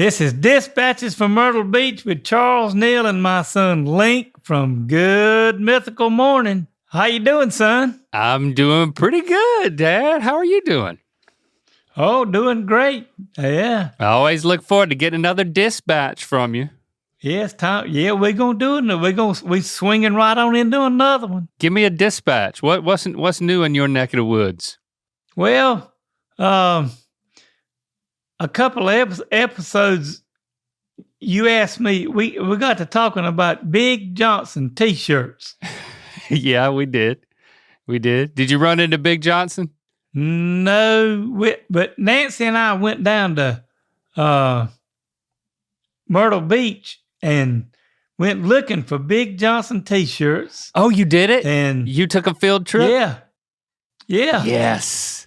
This is Dispatches from Myrtle Beach with Charles Neal and my son Link from Good Mythical Morning. How you doing, son? I'm doing pretty good, Dad. How are you doing? Oh, doing great. Yeah. I always look forward to getting another dispatch from you. Yes, Tom. Yeah, we're gonna do it. We swinging right on into another one. Give me a dispatch. What's new in your neck of the woods? Well, a couple of episodes, you asked me. We got to talking about Big Johnson T-shirts. Yeah, we did. We did. Did you run into Big Johnson? No, but Nancy and I went down to Myrtle Beach and went looking for Big Johnson T-shirts. Oh, you did it? And you took a field trip? Yeah. Yes.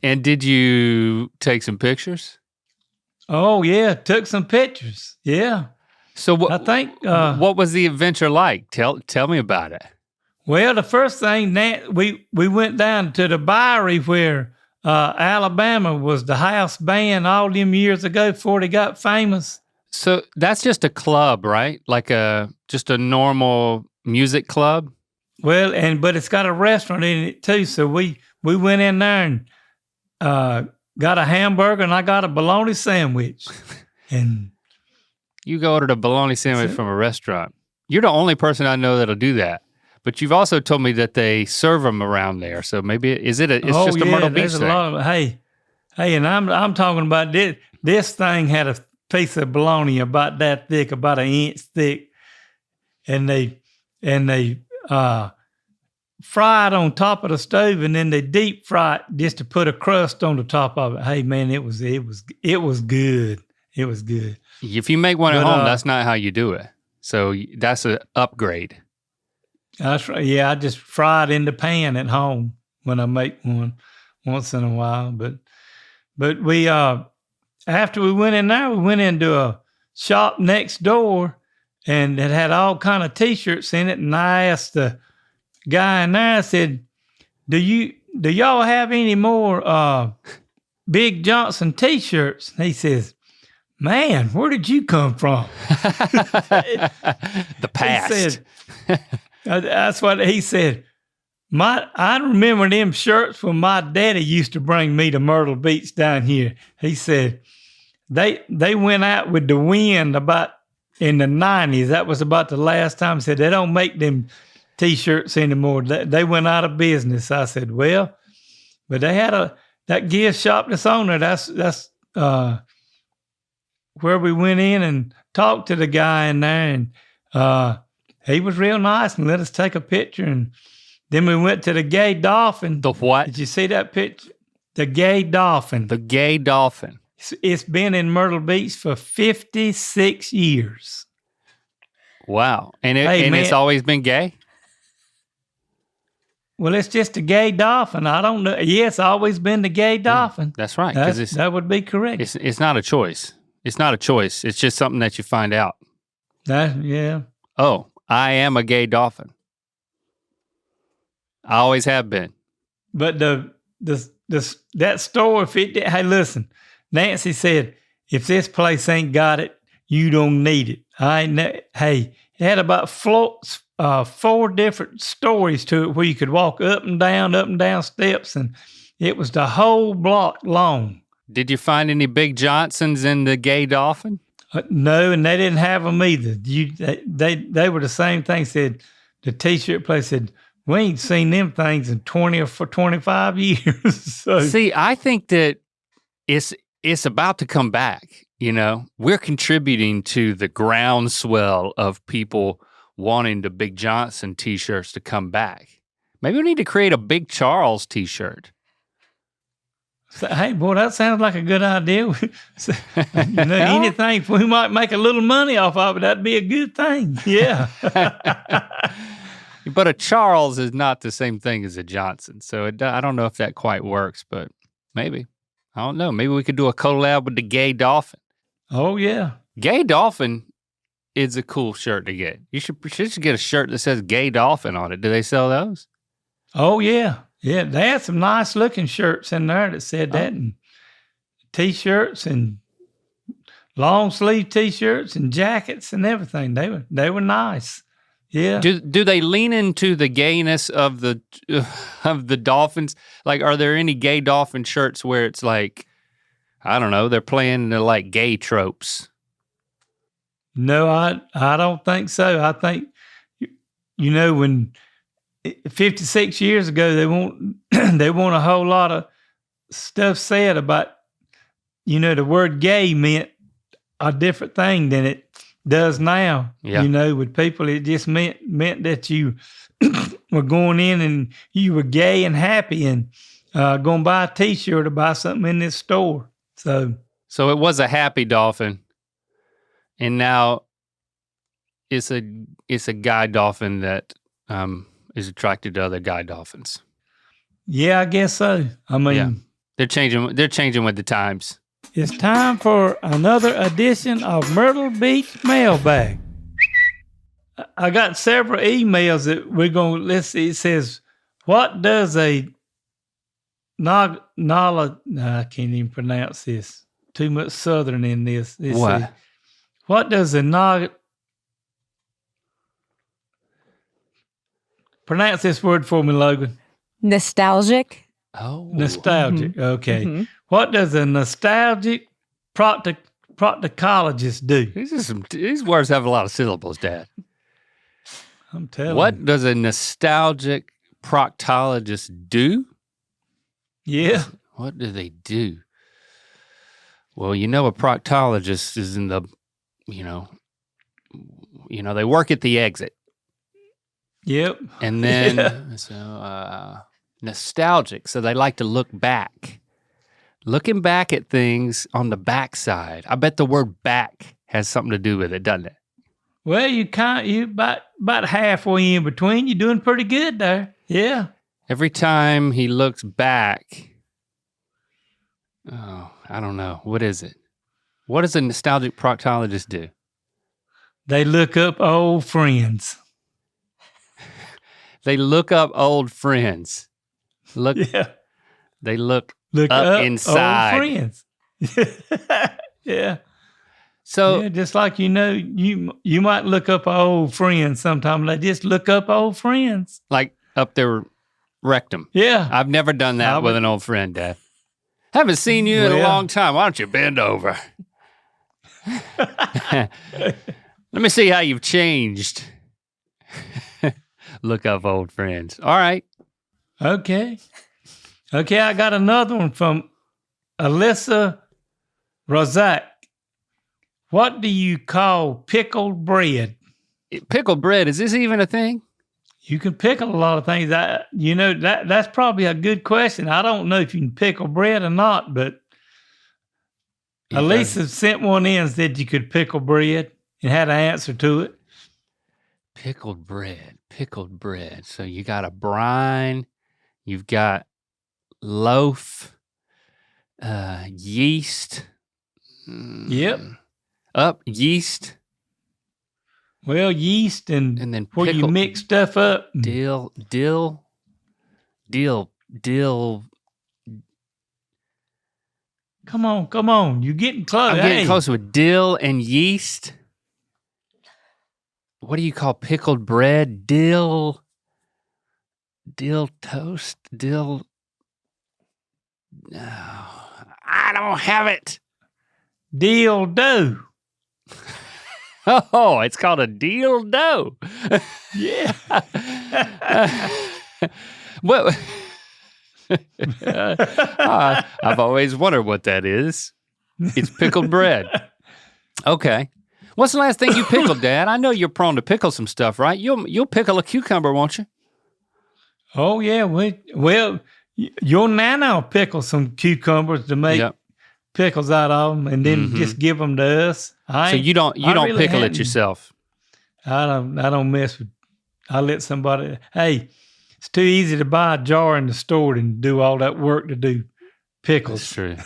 And did you take some pictures? Oh, yeah, took some pictures. Yeah. So I think what was the adventure like? Tell me about it. Well, the first thing, we went down to the Bowery where Alabama was the house band all them years ago before they got famous. So that's just a club, right? Like just a normal music club? Well, but it's got a restaurant in it too. So we went in there and got a hamburger and I got a bologna sandwich. And you ordered a bologna sandwich from a restaurant. You're the only person I know that'll do that. But you've also told me that they serve them around there. So maybe it's just a Myrtle Beach thing. Hey, and I'm talking about this. This thing had a piece of bologna about that thick, about an inch thick, and they fry it on top of the stove, and then they deep fry it just to put a crust on the top of it. Hey man, it was good. It was good. If you make one at home, that's not how you do it. So that's an upgrade. That's right. Yeah, I just fry it in the pan at home when I make one once in a while. But we after we went in there, we went into a shop next door, and it had all kind of T-shirts in it. And I asked the guy in there, I said, "Do y'all have any more Big Johnson T-shirts?" And he says, "Man, where did you come from?" The past. He said, that's what he said. I remember them shirts when my daddy used to bring me to Myrtle Beach down here. He said they went out with the wind about in the 90s. That was about the last time. He said they don't make them T-shirts anymore. They went out of business. I said, well, but they had that gift shop that's on there. That's where we went in and talked to the guy in there, and he was real nice and let us take a picture. And then we went to the Gay Dolphin. The what? Did you see that picture? The Gay Dolphin. The Gay Dolphin. It's been in Myrtle Beach for 56 years. Wow. And it's always been gay? Well, it's just a gay dolphin. I don't know. Yeah, it's always been the Gay Dolphin. That's right. That would be correct. It's not a choice. It's not a choice. It's just something that you find out. Yeah. Oh, I am a gay dolphin. I always have been. But that store, hey, listen, Nancy said, if this place ain't got it, you don't need it. Hey, it had about four different stories to it where you could walk up and down steps, and it was the whole block long. Did you find any Big Johnsons in the Gay Dolphin? No, and they didn't have them either. They were the same thing. Said the T-shirt place said, we ain't seen them things in 20 or 25 years. So. See, I think that it's about to come back. You know, we're contributing to the groundswell of people wanting the Big Johnson T-shirts to come back. Maybe we need to create a Big Charles T-shirt. Hey, boy, that sounds like a good idea. Anything, if we might make a little money off of it, that'd be a good thing. Yeah. But a Charles is not the same thing as a Johnson. So I don't know if that quite works, but maybe. I don't know. Maybe we could do a collab with the Gay Dolphin. Oh, yeah. Gay Dolphin is a cool shirt to get. You should get a shirt that says Gay Dolphin on it. Do they sell those? Oh, yeah. Yeah, they had some nice looking shirts in there that said that, and T-shirts and long sleeve T-shirts and jackets and everything. They were nice. Yeah. Do they lean into the gayness of the dolphins? Like, are there any gay dolphin shirts where it's like, I don't know, they're playing the like gay tropes? No, I don't think so. I think, when 56 years ago they want a whole lot of stuff said about, the word gay meant a different thing than it does now. Yeah. With people, it just meant that you were going in and you were gay and happy and going to buy a T-shirt or buy something in this store. So it was a happy dolphin, and now it's a guy dolphin that is attracted to other guy dolphins. Yeah, I guess so. I mean, yeah. They're changing with the times. It's time for another edition of Myrtle Beach Mailbag. I got several emails that we're going to, let's see, it says, what does a I can't even pronounce this. Too much Southern in this. What? What does a pronounce this word for me, Logan. Nostalgic. Oh. Nostalgic, okay. Mm-hmm. What does a nostalgic proctologist do? These words have a lot of syllables, Dad. I'm telling you. What does a nostalgic proctologist do? Yeah. What do they do? Well, a proctologist is in the, they work at the exit. Yep. And then, nostalgic. So they like to look back. Looking back at things on the backside. I bet the word back has something to do with it, doesn't it? Well, you about halfway in between. You're doing pretty good there. Yeah. Every time he looks back, I don't know. What is it? What does a nostalgic proctologist do? They look up old friends. They look up old friends. Yeah. They look up inside. Old friends. Yeah. So just like you might look up an old friend sometime. They just look up old friends. Like up their rectum. Yeah. I've never done that with an old friend, Dad. Haven't seen you in a long time. Why don't you bend over? Let me see how you've changed. Look up old friends. All right. Okay, I got another one from Alyssa Rozak. What do you call pickled bread? Pickled bread, is this even a thing? You can pickle a lot of things. That's probably a good question. I don't know if you can pickle bread or not, but Alyssa sent one in and said you could pickle bread and had an answer to it. Pickled bread. So you got a brine, you've got loaf, yeast. Yep. Yeast. Well, yeast and then where you mix stuff up. Dill. Come on. You're getting close. I'm getting close with dill and yeast. What do you call pickled bread? Dill toast? No, I don't have it. Deal dough. Oh, it's called a deal dough. Yeah. Well, I've always wondered what that is. It's pickled bread. Okay. What's the last thing you pickled, Dad? I know you're prone to pickle some stuff, right? You'll pickle a cucumber, won't you? Oh, yeah. Well, your nana will pickle some cucumbers to make pickles out of them and then just give them to us. So you don't pickle it yourself? I don't mess with. I let somebody. Hey, it's too easy to buy a jar in the store and do all that work to do pickles. That's true.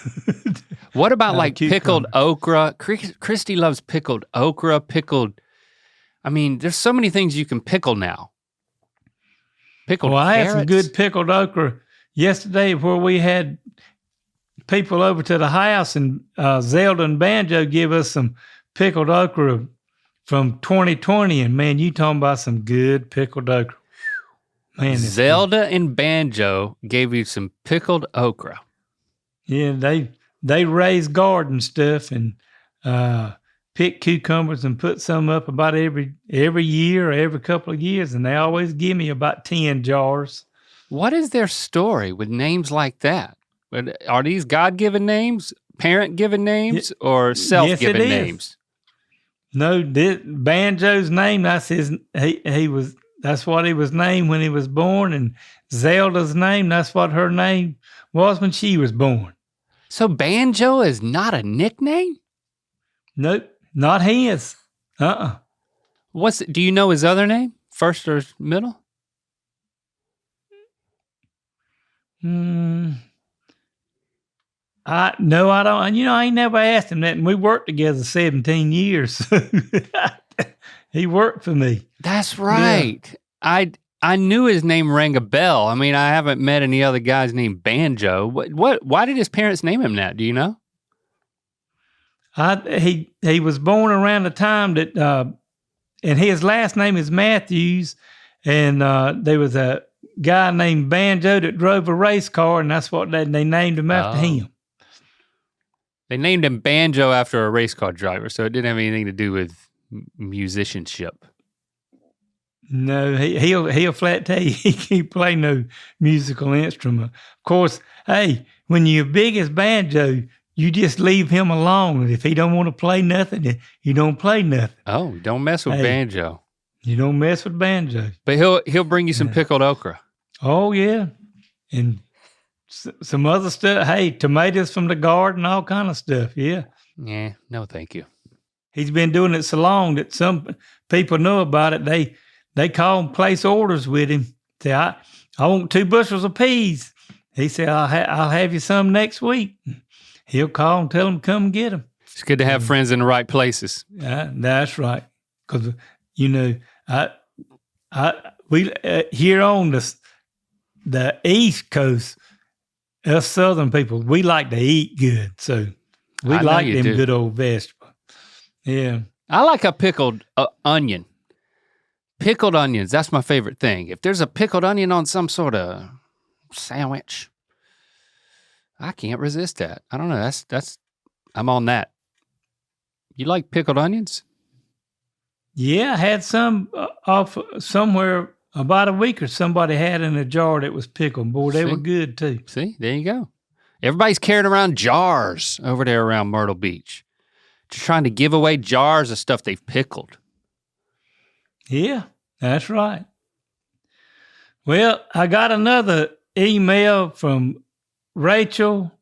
What about like pickled okra? Christy loves pickled okra, I mean, there's so many things you can pickle now. Pickled carrots. I had some good pickled okra yesterday where we had people over to the house, and Zelda and Banjo give us some pickled okra from 2020. And man, you talking about some good pickled okra. Man, Zelda and Banjo gave you some pickled okra. Yeah, they raise garden stuff and pick cucumbers and put some up about every year or every couple of years, and they always give me about 10 jars. What is their story with names like that? Are these God-given names, parent-given names, or self-given names? No, Banjo's name, that's what he was named when he was born, and Zelda's name, that's what her name was when she was born. So Banjo is not a nickname? Nope, not his. Do you know his other name? First or middle? I don't. I ain't never asked him that, and we worked together 17 years. He worked for me. That's right. Yeah. I knew his name rang a bell. I mean, I haven't met any other guys named Banjo. Why did his parents name him that? Do you know? He was born around the time that, and his last name is Matthews, and there was a guy named Banjo that drove a race car, and that's what they named him after him. They named him Banjo after a race car driver, so it didn't have anything to do with musicianship. No, he'll flat tell you he can't play no musical instrument. Of course, hey, when you're big as Banjo, you just leave him alone. If he don't want to play nothing, you don't play nothing. Oh, don't mess with Banjo. You don't mess with Banjo. But he'll bring you some pickled okra. Oh yeah, and some other stuff. Hey, tomatoes from the garden, all kind of stuff. Yeah. Yeah. No, thank you. He's been doing it so long that some people know about it. They call and place orders with him. Say, I want 2 bushels of peas. He said, I'll have you some next week. He'll call and tell them to come get them. It's good to have friends in the right places. That's right. Because, we here on the East Coast, us Southern people, we like to eat good. So we like them good old vegetables. Yeah. I like a pickled onion. Pickled onions, that's my favorite thing. If there's a pickled onion on some sort of sandwich, I can't resist that. I don't know, I'm on that. You like pickled onions? Yeah, I had some off somewhere about a week or somebody had in a jar that was pickled. Boy, they were good too. See, there you go. Everybody's carrying around jars over there around Myrtle Beach. Just trying to give away jars of stuff they've pickled. Yeah, that's right. Well, I got another email from Rachel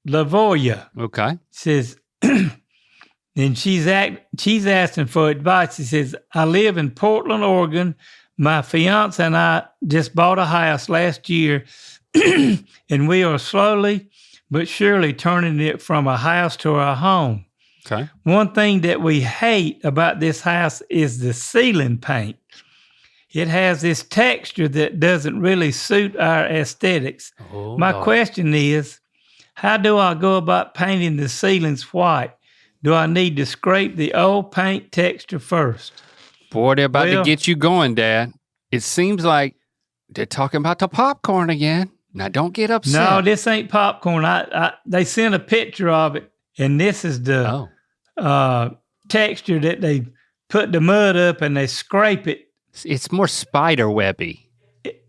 Lavoya. Okay. Says, and she's asking for advice. She says, I live in Portland, Oregon. My fiance and I just bought a house last year, and we are slowly but surely turning it from a house to a home. Okay. One thing that we hate about this house is the ceiling paint. It has this texture that doesn't really suit our aesthetics. Oh, My question is, how do I go about painting the ceilings white? Do I need to scrape the old paint texture first? Boy, they're about to get you going, Dad. It seems like they're talking about the popcorn again. Now, don't get upset. No, this ain't popcorn. They sent a picture of it, and this is the texture that they put the mud up and they scrape it. It's more spider webby.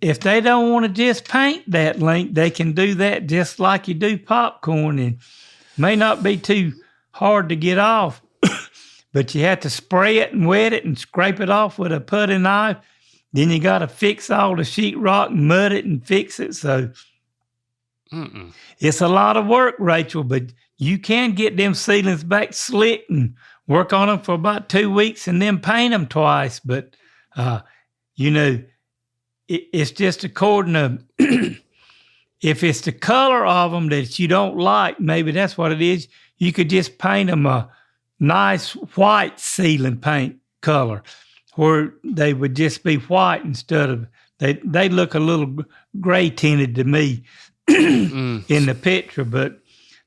If they don't want to just paint that link, they can do that just like you do popcorn, and may not be too hard to get off, but you have to spray it and wet it and scrape it off with a putty knife. Then you got to fix all the sheetrock and mud it and fix it. So It's a lot of work, Rachel, but you can get them ceilings back slick and work on them for about 2 weeks and then paint them twice. But, it's just according to, if it's the color of them that you don't like, maybe that's what it is. You could just paint them a nice white ceiling paint color where they would just be white instead of, they look a little gray tinted to me. in the picture. But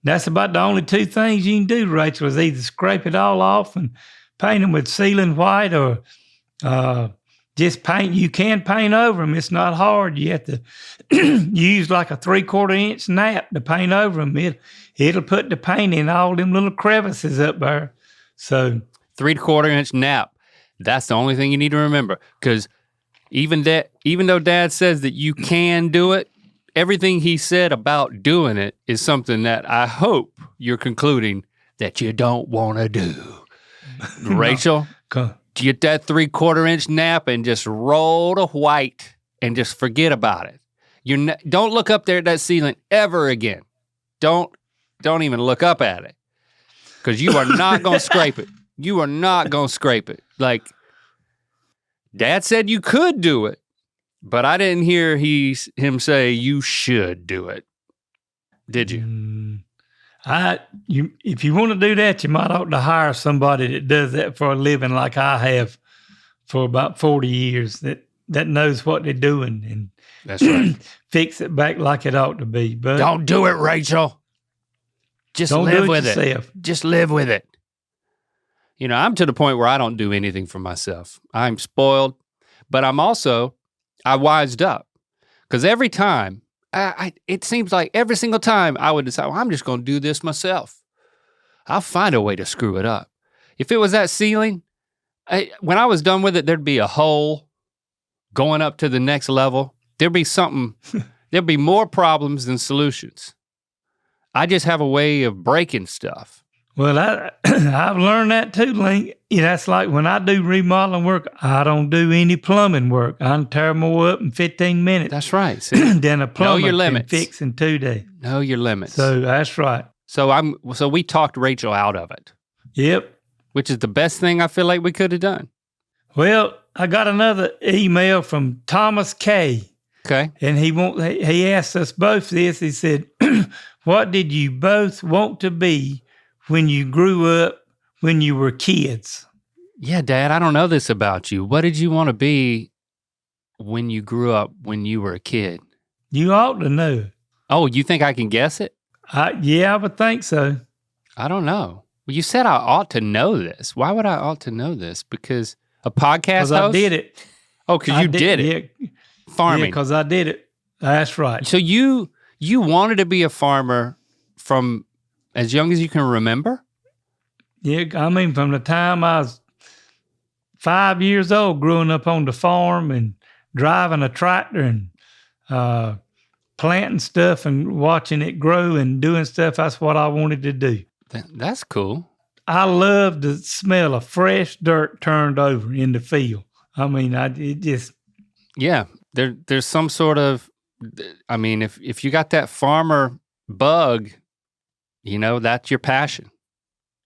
that's about the only two things you can do, Rachel, is either scrape it all off and paint them with sealing white, or just paint. You can paint over them. It's not hard. You have to use like a 3/4 inch nap to paint over them. It'll put the paint in all them little crevices up there. So 3/4 inch nap. That's the only thing you need to remember. Because even though Dad says that you can do it, everything he said about doing it is something that I hope you're concluding that you don't want to do. Rachel, get that 3/4 inch nap and just roll to white and just forget about it. Don't look up there at that ceiling ever again. Don't even look up at it, because you are not gonna scrape it. You are not gonna scrape it. Like, Dad said you could do it, but I didn't hear him say you should do it. Did you? If you want to do that, you might ought to hire somebody that does that for a living, like I have for about 40 years, that knows what they're doing and That's right. fix it back like it ought to be. But Don't do it, Rachel. Just don't live do it with yourself. it. Just live with it. You know, I'm to the point where I don't do anything for myself. I'm spoiled, but I wised up. Because every time, it seems like every single time I would decide, well, I'm just going to do this myself. I'll find a way to screw it up. If it was that ceiling, when I was done with it, there'd be a hole going up to the next level. There'd be something, there'd be more problems than solutions. I just have a way of breaking stuff. Well, I've learned that too, Link. That's like when I do remodeling work, I don't do any plumbing work. I can tear more up in 15 minutes. That's right. See? Than a plumber your can limits. fix in 2 days. Know your limits. So that's right. So we talked Rachel out of it. Yep. Which is the best thing I feel like we could have done. Well, I got another email from Thomas K. Okay. And he asked us both this. He said, what did you both want to be when you grew up, when you were kids? Yeah, Dad, I don't know this about you. What did you want to be when you grew up, when you were a kid? You ought to know. Oh, you think I can guess it? Yeah, I would think so. I don't know. Well, you said I ought to know this. Why would I ought to know this? Because a podcast host? Because I did it. Oh, because you did it. Yeah. Farming. Yeah, because I did it. That's right. So you wanted to be a farmer from as young as you can remember? Yeah, I mean, from the time I was 5 years old, growing up on the farm and driving a tractor and planting stuff and watching it grow and doing stuff, that's what I wanted to do. That's cool. I love the smell of fresh dirt turned over in the field. I mean, it just... Yeah, there's some sort of, I mean, if you got that farmer bug, you know, that's your passion.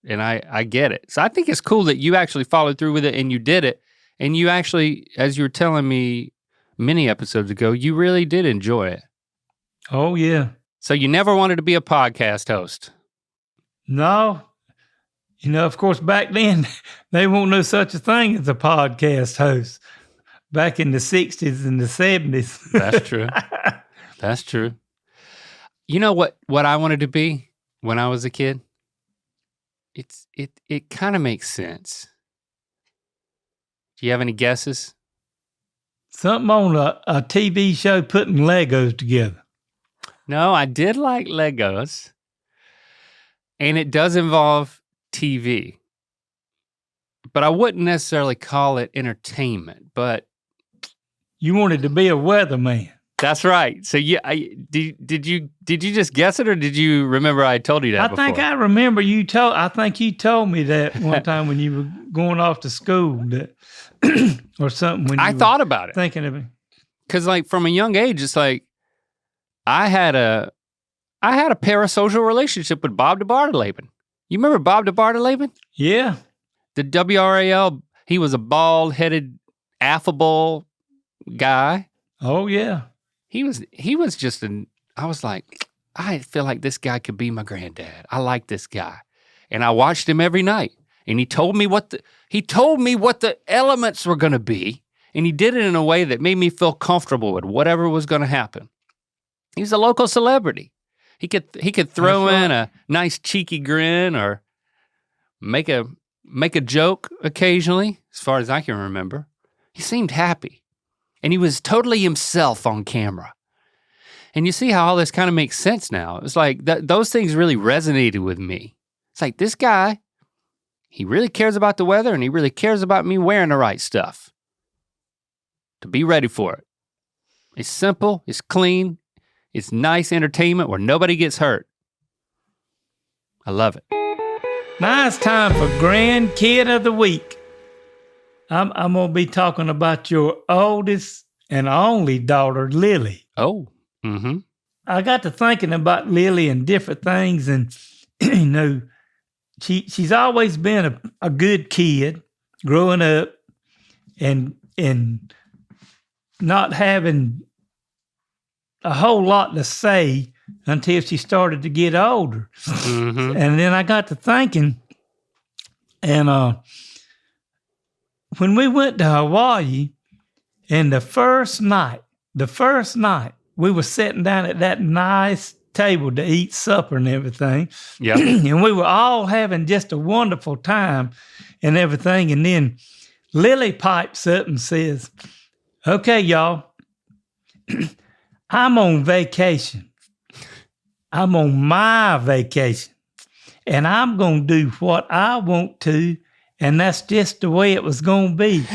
And I get it. So I think it's cool that you actually followed through with it and you did it. And you actually, as you were telling me many episodes ago, you really did enjoy it. Oh, yeah. So you never wanted to be a podcast host? No. You know, of course, back then, they won't know such a thing as a podcast host. Back in the 60s and the 70s. That's true. That's true. You know what I wanted to be when I was a kid? It kind of makes sense. Do you have any guesses? Something on a TV show putting Legos together. No, I did like Legos. And it does involve TV. But I wouldn't necessarily call it entertainment, but... You wanted to be a weatherman. That's right. So yeah, did you just guess it, or did you remember I told you that before? I think I remember I think you told me that one time when you were going off to school that or something. When I thought about it. Thinking of it. Because like from a young age, it's like I had a parasocial relationship with Bob DeBartoleben. You remember Bob DeBartoleben? Yeah. The WRAL, he was a bald-headed, affable guy. Oh, yeah. He was just I was like, I feel like this guy could be my granddad. I like this guy. And I watched him every night. And he told me what the elements were going to be. And he did it in a way that made me feel comfortable with whatever was going to happen. He was a local celebrity. He could throw in a nice cheeky grin or make a joke occasionally, as far as I can remember. He seemed happy, and he was totally himself on camera. And you see how all this kind of makes sense now. It's like those things really resonated with me. It's like, this guy, he really cares about the weather, and he really cares about me wearing the right stuff to be ready for it. It's simple, it's clean, it's nice entertainment where nobody gets hurt. I love it. Now it's time for Grandkid of the Week. I'm going to be talking about your oldest and only daughter, Lily. Oh, mm-hmm. I got to thinking about Lily and different things, and you know, she's always been a good kid growing up and not having a whole lot to say until she started to get older. Mm-hmm. And then I got to thinking, and when we went to Hawaii, and the first night, we were sitting down at that nice table to eat supper and everything. Yeah. And we were all having just a wonderful time and everything. And then Lily pipes up and says, "Okay, y'all, I'm on vacation. I'm on my vacation. And I'm going to do what I want to. And that's just the way it was going to be."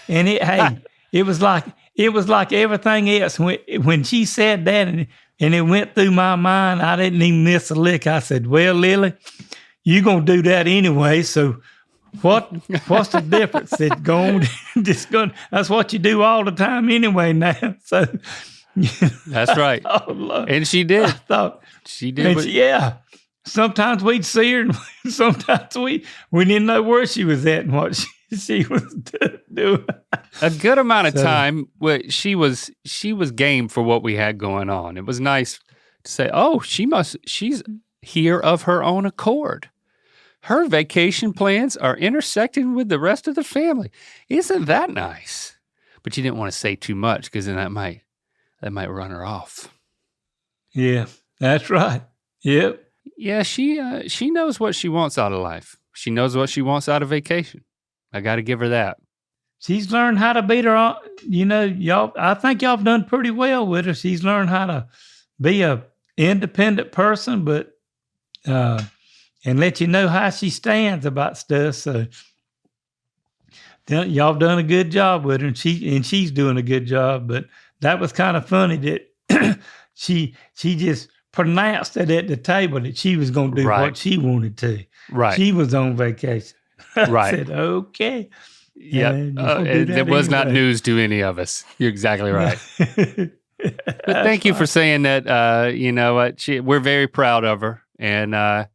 And it was like everything else. When she said that and it went through my mind, I didn't even miss a lick. I said, "Well, Lily, you're going to do that anyway. So what's the difference? It's going, that's what you do all the time anyway now." So that's right. Oh, Lord. And she did. I thought she did. Yeah. Sometimes we'd see her, and sometimes we didn't know where she was at and what she was doing. A good amount of time, she was game for what we had going on. It was nice to say, "Oh, she's here of her own accord. Her vacation plans are intersecting with the rest of the family. Isn't that nice?" But you didn't want to say too much because then that might run her off. Yeah, that's right. Yep. Yeah, she knows what she wants out of life. She knows what she wants out of vacation. I got to give her that. She's learned how to beat her own, y'all. I think y'all have done pretty well with her. She's learned how to be a independent person, but and let you know how she stands about stuff. So y'all have done a good job with her, and she's doing a good job. But that was kind of funny that she just pronounced it at the table that she was going to do what she wanted to. Right. She was on vacation. Right. I said, "Okay." Yeah. It was not news to any of us. You're exactly right. But thank you for saying that. You know what? We're very proud of her. And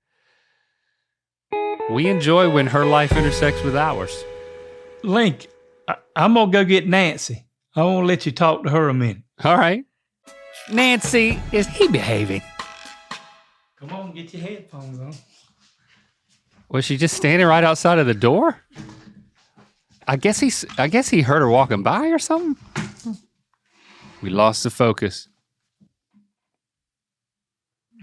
we enjoy when her life intersects with ours. Link, I'm going to go get Nancy. I want to let you talk to her a minute. All right. Nancy, is he behaving? Come on, get your headphones on. Was she just standing right outside of the door? I guess he heard her walking by or something. We lost the focus.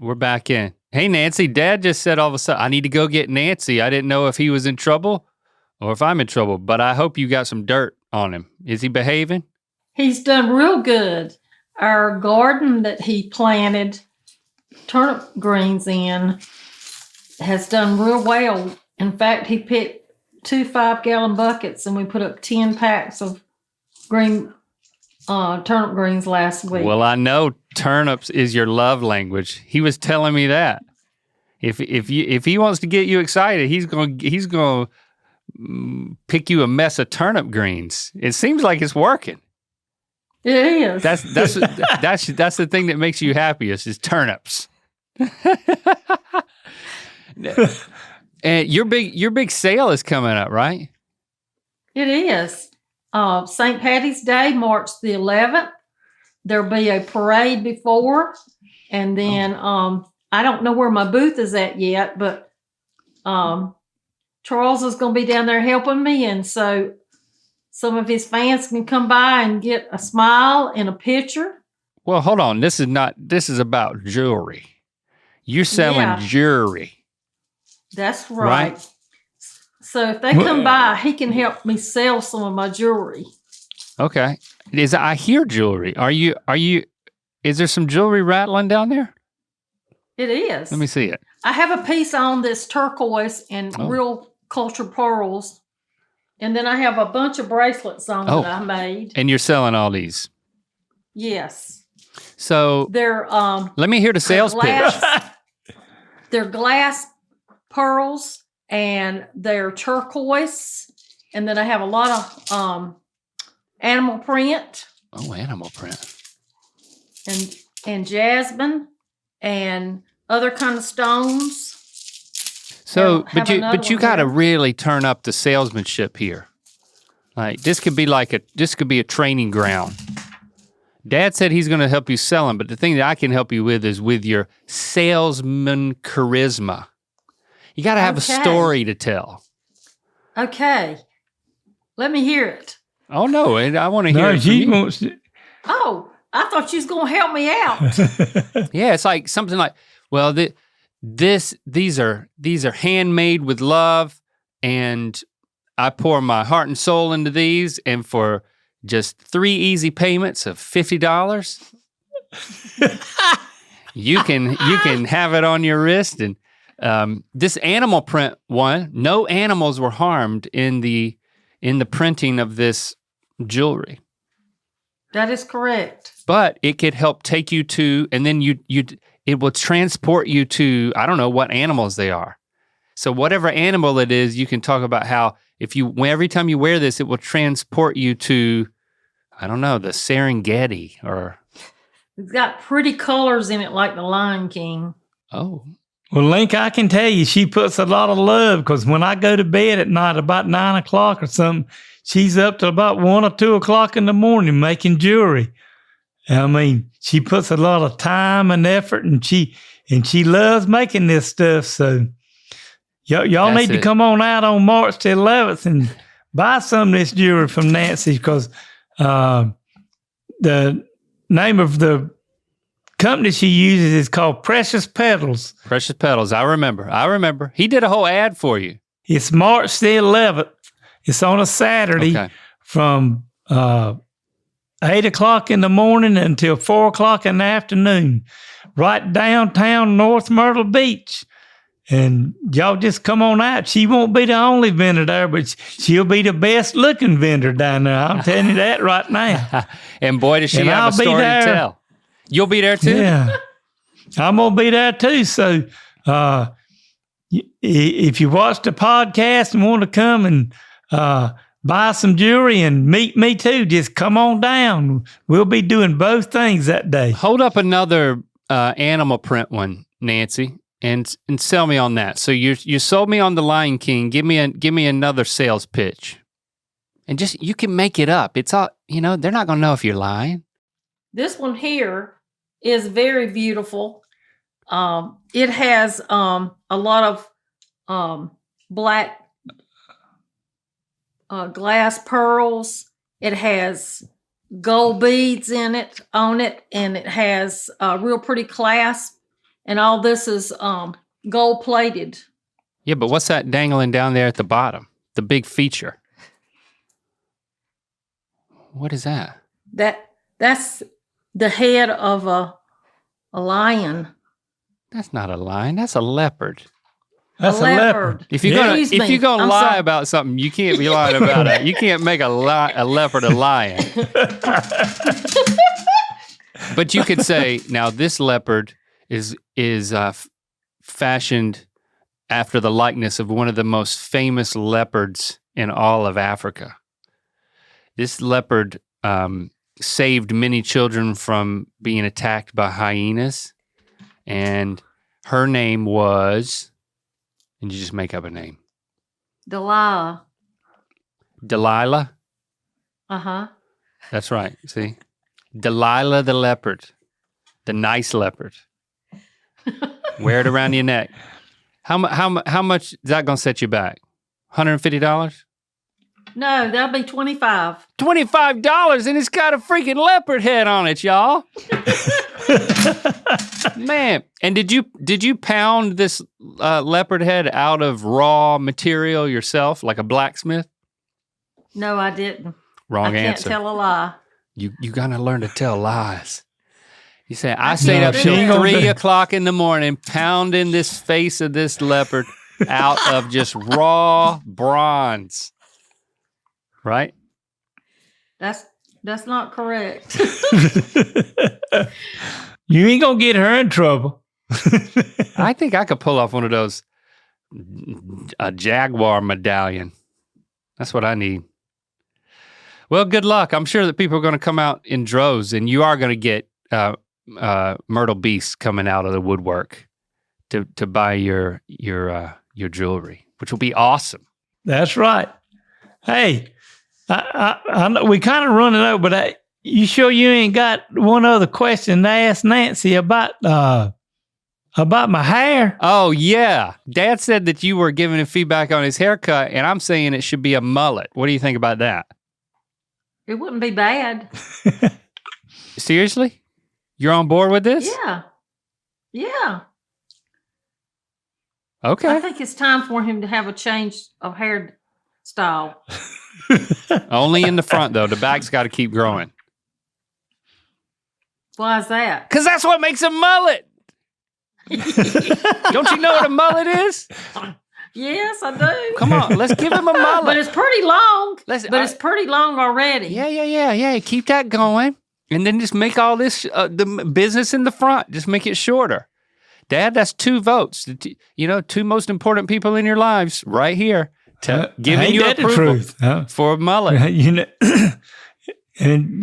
We're back in. Hey, Nancy, Dad just said all of a sudden, "I need to go get Nancy." I didn't know if he was in trouble or if I'm in trouble, but I hope you got some dirt on him. Is he behaving? He's done real good. Our garden that he planted turnip greens in has done real well. In fact, he picked 2 5-gallon buckets and we put up 10 packs of green turnip greens last week. Well, I know turnips is your love language. He was telling me that. If he wants to get you excited, he's gonna pick you a mess of turnip greens. It seems like it's working. It is. That's the thing that makes you happiest is turnips. And your big sale is coming up, right? It is. St. Patty's Day, March the 11th. There'll be a parade before, and then I don't know where my booth is at yet, but Charles is going to be down there helping me, and so some of his fans can come by and get a smile and a picture. Well, hold on. This is about jewelry. You're selling jewelry. That's right. So if they come by, he can help me sell some of my jewelry. Okay. I hear jewelry. Is there some jewelry rattling down there? It is. Let me see it. I have a piece on this turquoise and real cultured pearls. And then I have a bunch of bracelets on that I made. And you're selling all these? Yes. So they're let me hear the sales pitch. They're glass pearls and they're turquoise. And then I have a lot of animal print. Oh, animal print. And jasmine and other kind of stones. So, but you got to really turn up the salesmanship here. Like this could be a training ground. Dad said he's going to help you sell them, but the thing that I can help you with is with your salesman charisma. You got to have a story to tell. Okay. Let me hear it. Oh no, I want to hear it. She wants to. Oh, I thought you was going to help me out. Yeah, it's like something like, well, these are handmade with love, and I pour my heart and soul into these, and for just 3 easy payments of $50, you can have it on your wrist. And this animal print one, no animals were harmed in the printing of this jewelry. That is correct. But it could help take you to, and then it will transport you to, I don't know what animals they are. So whatever animal it is, you can talk about how every time you wear this, it will transport you to, I don't know, the Serengeti or. It's got pretty colors in it like the Lion King. Oh. Well, Link, I can tell you, she puts a lot of love because when I go to bed at night about 9 o'clock or something, she's up till about 1 or 2 o'clock in the morning making jewelry. I mean, she puts a lot of time and effort, and she loves making this stuff. So y'all need to come on out on March the 11th and buy some of this jewelry from Nancy because the name of the company she uses is called Precious Petals. Precious Petals. I remember. He did a whole ad for you. It's March the 11th. It's on a Saturday from 8 o'clock in the morning until 4 o'clock in the afternoon, right downtown North Myrtle Beach. And y'all just come on out. She won't be the only vendor there, but she'll be the best looking vendor down there. I'm telling you that right now. And boy, does she have a story to tell. You'll be there too? Yeah. I'm going to be there too. So if you watch the podcast and want to come and buy some jewelry and meet me too, just come on down. We'll be doing both things that day. Hold up another animal print one, Nancy, and sell me on that. So you sold me on the Lion King. Give me another sales pitch. And just, you can make it up. It's all, they're not going to know if you're lying. This one here is very beautiful. It has a lot of black glass pearls. It has gold beads on it, and it has a real pretty clasp. And all this is gold plated. Yeah, but what's that dangling down there at the bottom? The big feature. What is that? That's the head of a lion. That's not a lion. That's a leopard. That's a leopard. If you're gonna lie about something, you can't be lying about it. You can't make a leopard a lion. But you could say, now this leopard is fashioned after the likeness of one of the most famous leopards in all of Africa. This leopard saved many children from being attacked by hyenas, and her name was, and you just make up a name. Delilah. Delilah? Uh-huh. That's right, see? Delilah the leopard, the nice leopard. Wear it around your neck. How much is that gonna set you back? $150? No, that'll be $25. $25, and it's got a freaking leopard head on it, y'all. Man, and did you pound this leopard head out of raw material yourself, like a blacksmith? No, I didn't. Wrong I can't answer. tell a lie. You gotta learn to tell lies. You say, I stayed up till No, 3 o'clock in the morning pounding this face of this leopard out of just raw bronze. Right? That's not correct. You ain't gonna get her in trouble. I think I could pull off one of those, a Jaguar medallion. That's what I need. Well, good luck. I'm sure that people are going to come out in droves, and you are going to get Myrtle Beast coming out of the woodwork to buy your jewelry, which will be awesome. That's right. Hey, I know we kind of running over, but you sure you ain't got one other question to ask Nancy about my hair? Oh, yeah. Dad said that you were giving him feedback on his haircut, and I'm saying it should be a mullet. What do you think about that? It wouldn't be bad. Seriously? You're on board with this? Yeah. Yeah. Okay. I think it's time for him to have a change of hair style. Only in the front, though. The back's got to keep growing. Why is that? Because that's what makes a mullet. Don't you know what a mullet is? Yes, I do. Come on, let's give him a mullet. But it's pretty long. Let's- it's pretty long already. Yeah. Keep that going. And then just make all this, the business in the front, just make it shorter. Dad, that's 2 votes. Two most important people in your lives right here. Giving you approval for a mullet. And then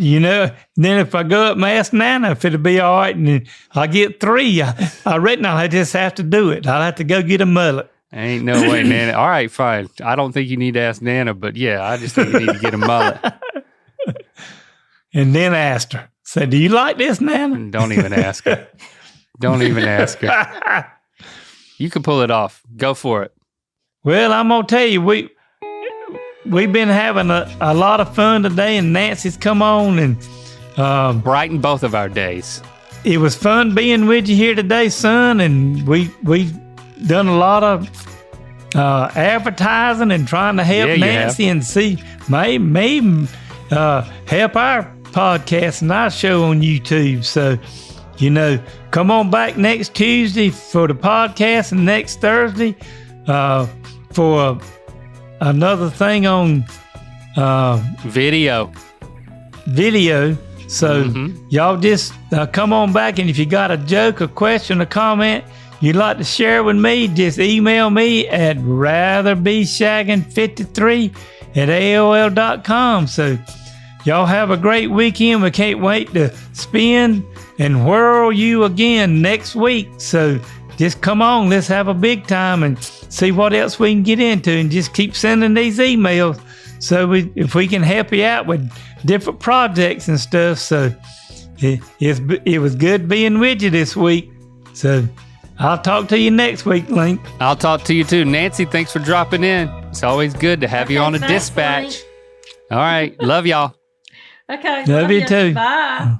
if I go up and ask Nana if it'll be all right, and I get 3, I reckon I'll just have to do it. I'll have to go get a mullet. Ain't no way, Nana. All right, fine. I don't think you need to ask Nana, but yeah, I just think you need to get a mullet. And then asked her, say, do you like this, Nana? Don't even ask her. Don't even ask her. You can pull it off. Go for it. Well, I'm going to tell you, we've been having a lot of fun today, and Nancy's come on, and Brighten both of our days. it was fun being with you here today, son, and we done a lot of advertising and trying to help Nancy and see maybe help our podcast and our show on YouTube. So, come on back next Tuesday for the podcast, and next Thursday for another thing on Video. So y'all just come on back, and if you got a joke, a question, a comment you'd like to share with me, just email me at ratherbeshagging53@aol.com. So y'all have a great weekend. We can't wait to spin and whirl you again next week. So just come on, let's have a big time and see what else we can get into, and just keep sending these emails so if we can help you out with different projects and stuff. So it was good being with you this week. So I'll talk to you next week, Link. I'll talk to you too. Nancy, thanks for dropping in. It's always good to have you on a thanks, dispatch. Link. All right. Love y'all. Okay. Love you too. Bye.